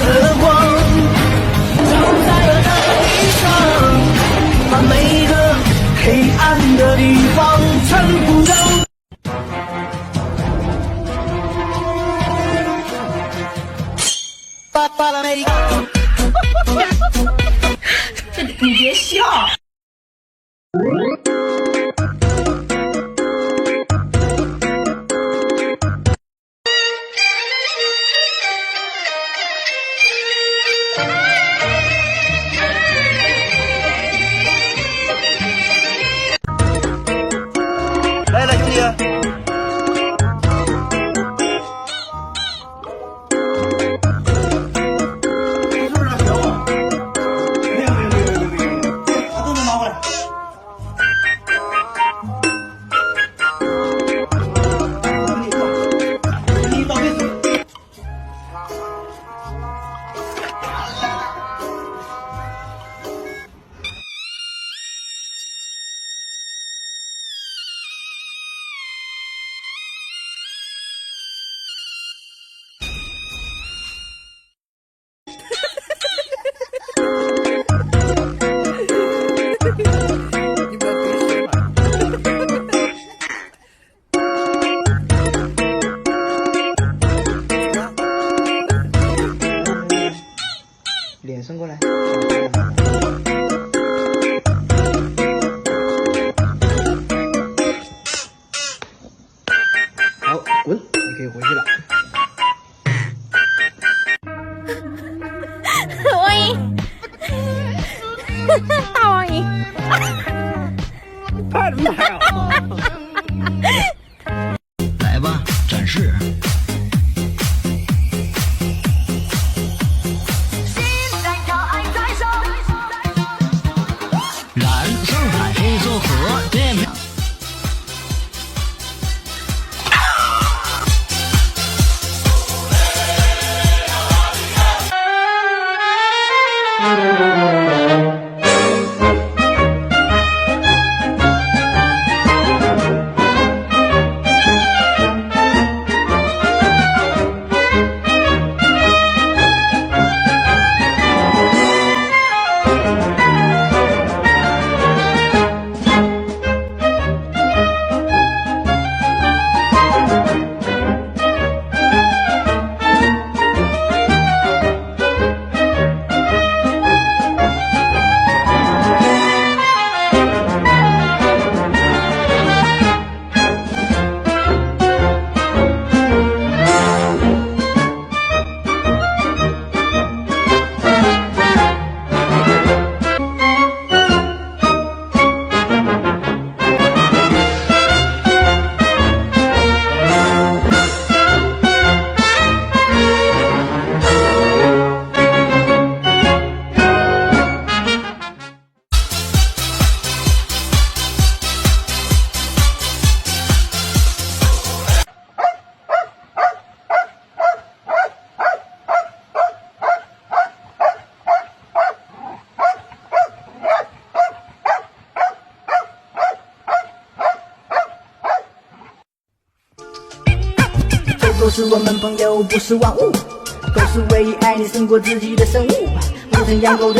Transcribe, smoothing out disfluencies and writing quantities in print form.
的光，照在了黑上，把每个黑暗的地方全部都。你别笑。来兄弟。脸伸过来。好，滚，你可以回去了。王赢，大王赢。拍什么拍啊？来吧，展示。燃上海这座河，对面。都是我们朋友，不是万物，都是唯一爱你胜过自己的生物，不曾养狗的。